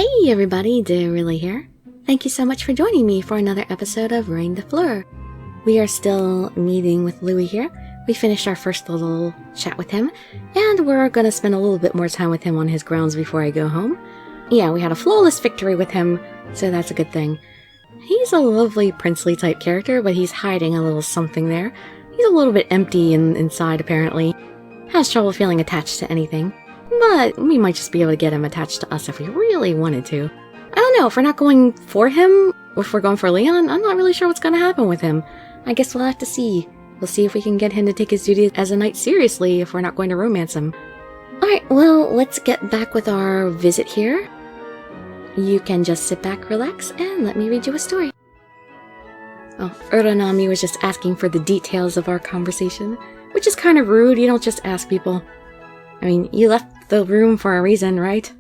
Hey everybody, Dearly here. Thank you so much for joining me for another episode of Reign de Fleur. We are still meeting with Louis here. We finished our first little chat with him, and we're gonna spend a little bit more time with him on his grounds before I go home. Yeah, we had a flawless victory with him, so that's a good thing. He's a lovely princely type character, but he's hiding a little something there. He's a little bit empty inside apparently. Has trouble feeling attached to anything. But we might just be able to get him attached to us if we really wanted to. I don't know, if we're not going for him, or if we're going for Leon, I'm not really sure what's going to happen with him. I guess we'll have to see. We'll see if we can get him to take his duty as a knight seriously if we're not going to romance him. Alright, well, let's get back with our visit here. You can just sit back, relax, and let me read you a story. Oh, Uranami was just asking for the details of our conversation, which is kind of rude. You don't just ask people. I mean, you left the room for a reason, right?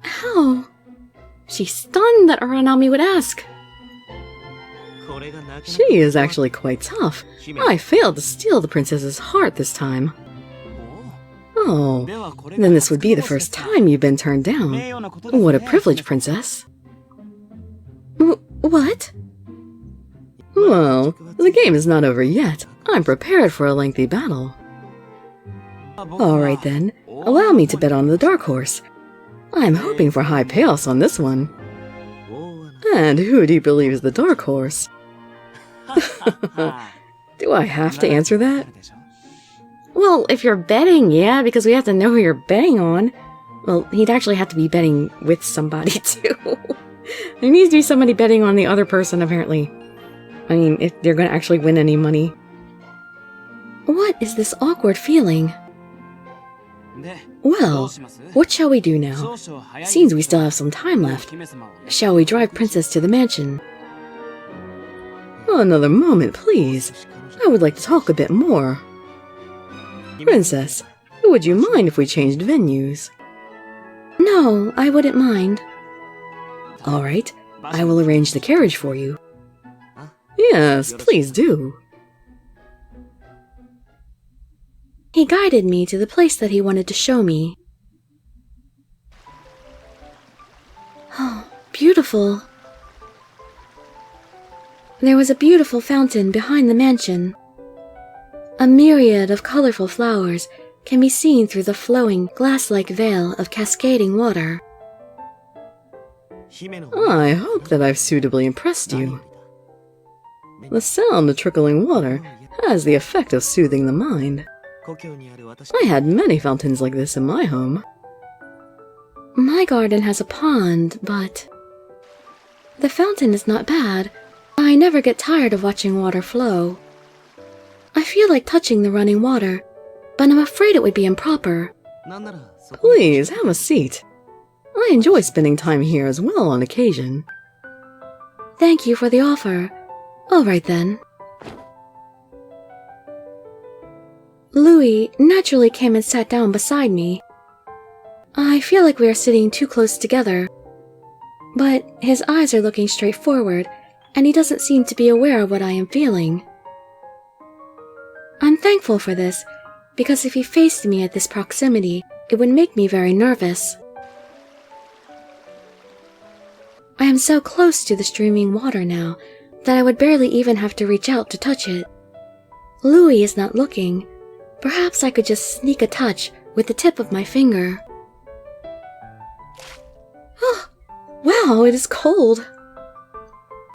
How? She's stunned that Uranami would ask. She is actually quite tough. I failed to steal the princess's heart this time. Oh, then this would be the first time you've been turned down. What a privilege, princess. What? Well, the game is not over yet. I'm prepared for a lengthy battle. Alright then, allow me to bet on the dark horse. I'm hoping for high payoffs on this one. And who do you believe is the dark horse? Do I have to answer that? Well, if you're betting, yeah, because we have to know who you're betting on. Well, he'd actually have to be betting with somebody, too. There needs to be somebody betting on the other person, apparently. I mean, if they're going to actually win any money. What is this awkward feeling? Well, what shall we do now? Seems we still have some time left. Shall we drive Princess to the mansion? Another moment, please. I would like to talk a bit more. Princess, would you mind if we changed venues? No, I wouldn't mind. Alright, I will arrange the carriage for you. Yes, please do. He guided me to the place that he wanted to show me. Oh, beautiful. There was a beautiful fountain behind the mansion. A myriad of colorful flowers can be seen through the flowing, glass-like veil of cascading water. I hope that I've suitably impressed you. The sound of trickling water has the effect of soothing the mind. I had many fountains like this in my home. My garden has a pond, but... The fountain is not bad. I never get tired of watching water flow. I feel like touching the running water, but I'm afraid it would be improper. Please, have a seat. I enjoy spending time here as well on occasion. Thank you for the offer. All right then. Louis naturally came and sat down beside me. I feel like we are sitting too close together, but his eyes are looking straight forward, and he doesn't seem to be aware of what I am feeling. I'm thankful for this, because if he faced me at this proximity, it would make me very nervous. I am so close to the streaming water now that I would barely even have to reach out to touch it. Louis is not looking. Perhaps I could just sneak a touch with the tip of my finger. Oh, wow, it is cold.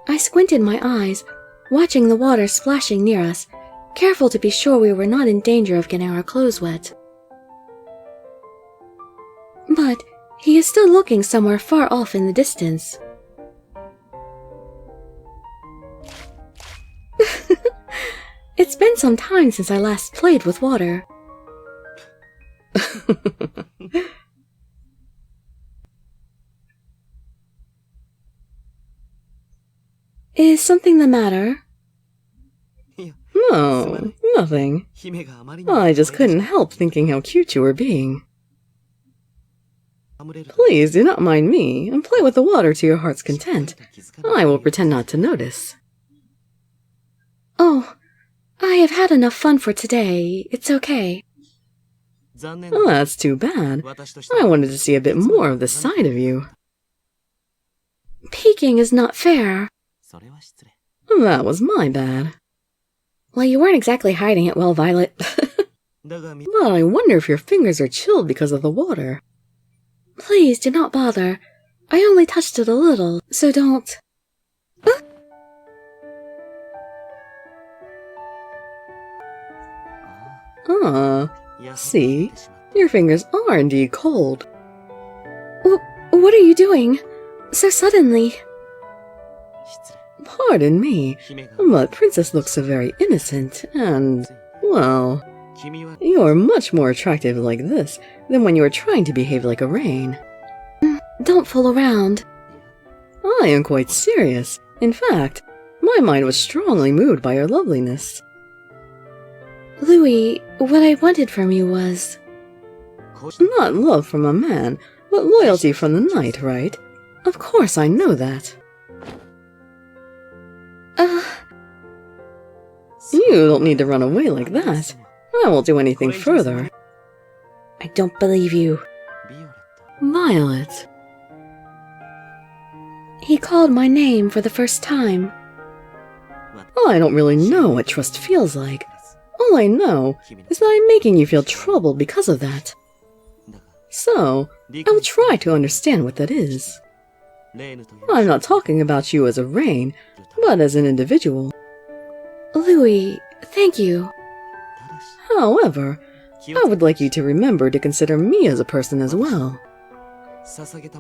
I squinted my eyes, watching the water splashing near us, careful to be sure we were not in danger of getting our clothes wet. But he is still looking somewhere far off in the distance. It's been some time since I last played with water. Is something the matter? No, nothing. I just couldn't help thinking how cute you were being. Please do not mind me, and play with the water to your heart's content. I will pretend not to notice. Oh, I have had enough fun for today. It's okay. Oh, that's too bad. I wanted to see a bit more of this side of you. Peeking is not fair. That was my bad. Well, you weren't exactly hiding it well, Violet. But I wonder if your fingers are chilled because of the water. Please do not bother. I only touched it a little, so don't... See? Your fingers are indeed cold. What are you doing? So suddenly. Pardon me, but Princess looks so very innocent, and, well, you're much more attractive like this than when you are trying to behave like a Rain. Don't fool around. I am quite serious. In fact, my mind was strongly moved by your loveliness. Louis, what I wanted from you was... Not love from a man, but loyalty from the knight, right? Of course I know that. You don't need to run away like that. I won't do anything further. I don't believe you. Violet. He called my name for the first time. I don't really know what trust feels like. All I know is that I'm making you feel troubled because of that. So, I will try to understand what that is. I'm not talking about you as a Rain, but as an individual. Louis, thank you. However, I would like you to remember to consider me as a person as well.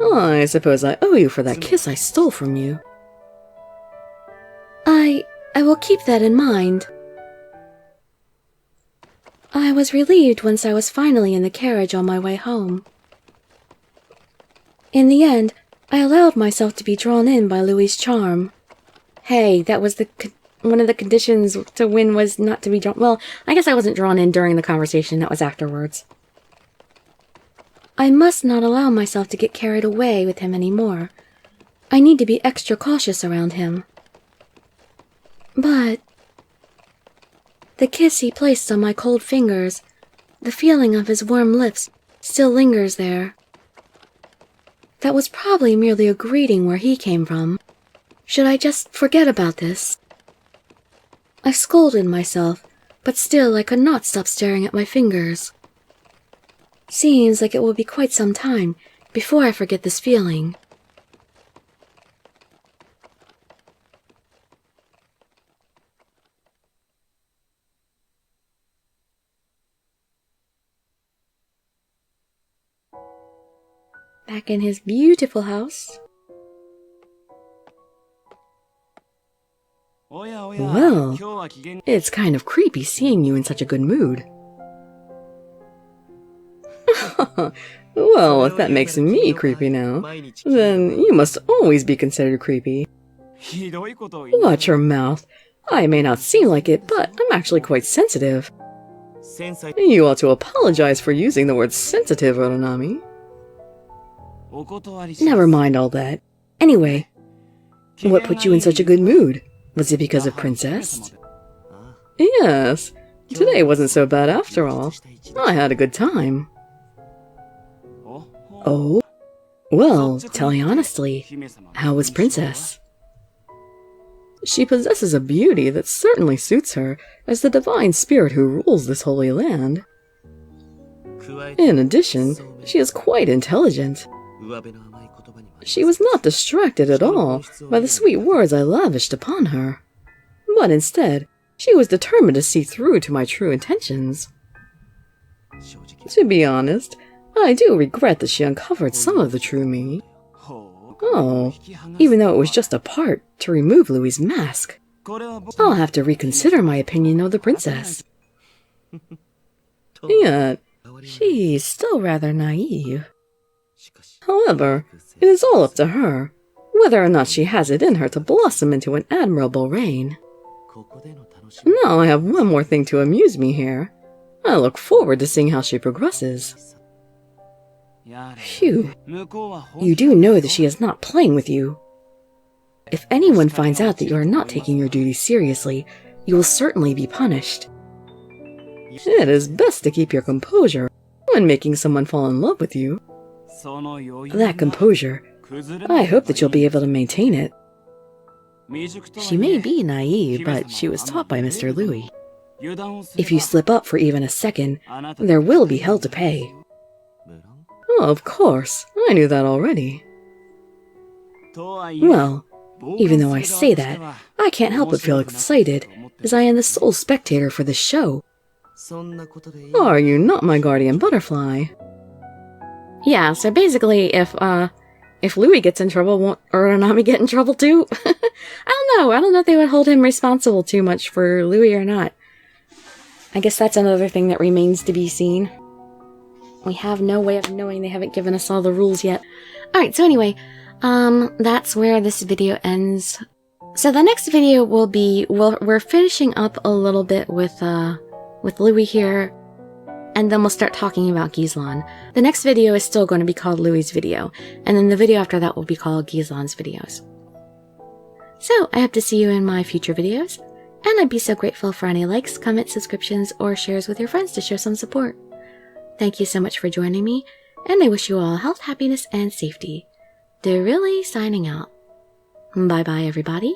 I suppose I owe you for that kiss I stole from you. I will keep that in mind. I was relieved once I was finally in the carriage on my way home. In the end, I allowed myself to be drawn in by Louis's charm. Hey, that was one of the conditions to win was not to be drawn... Well, I guess I wasn't drawn in during the conversation, that was afterwards. I must not allow myself to get carried away with him anymore. I need to be extra cautious around him. But... the kiss he placed on my cold fingers, the feeling of his warm lips, still lingers there. That was probably merely a greeting where he came from. Should I just forget about this? I scolded myself, but still I could not stop staring at my fingers. Seems like it will be quite some time before I forget this feeling. Back in his beautiful house. Well, it's kind of creepy seeing you in such a good mood. Well, if that makes me creepy now, then you must always be considered creepy. Watch your mouth. I may not seem like it, but I'm actually quite sensitive. You ought to apologize for using the word sensitive, Oronami. Never mind all that. Anyway, what put you in such a good mood? Was it because of Princess? Yes. Today wasn't so bad after all. I had a good time. Oh? Well, tell me honestly, how was Princess? She possesses a beauty that certainly suits her as the divine spirit who rules this holy land. In addition, she is quite intelligent. She was not distracted at all by the sweet words I lavished upon her, but instead, she was determined to see through to my true intentions. To be honest, I do regret that she uncovered some of the true me. Oh, even though it was just a part to remove Louis's mask. I'll have to reconsider my opinion of the princess. Yet, she's still rather naive. However, it is all up to her, whether or not she has it in her to blossom into an admirable Rain. Now I have one more thing to amuse me here. I look forward to seeing how she progresses. Phew. You do know that she is not playing with you. If anyone finds out that you are not taking your duty seriously, you will certainly be punished. It is best to keep your composure when making someone fall in love with you. That composure, I hope that you'll be able to maintain it. She may be naive, but she was taught by Mr. Louis. If you slip up for even a second, there will be hell to pay. Oh, of course, I knew that already. Well, even though I say that, I can't help but feel excited, as I am the sole spectator for this show. Are you not my guardian butterfly? Yeah, so basically, if Louis gets in trouble, won't Uranami get in trouble too? I don't know if they would hold him responsible too much for Louis or not. I guess that's another thing that remains to be seen. We have no way of knowing. They haven't given us all the rules yet. Alright, so anyway, that's where this video ends. So the next video will be, we're finishing up a little bit with Louis here, and then we'll start talking about Gislan. The next video is still going to be called Louis' video, and then the video after that will be called Gislan's videos. So, I hope to see you in my future videos, and I'd be so grateful for any likes, comments, subscriptions, or shares with your friends to show some support. Thank you so much for joining me, and I wish you all health, happiness, and safety. They're really signing out. Bye-bye, everybody.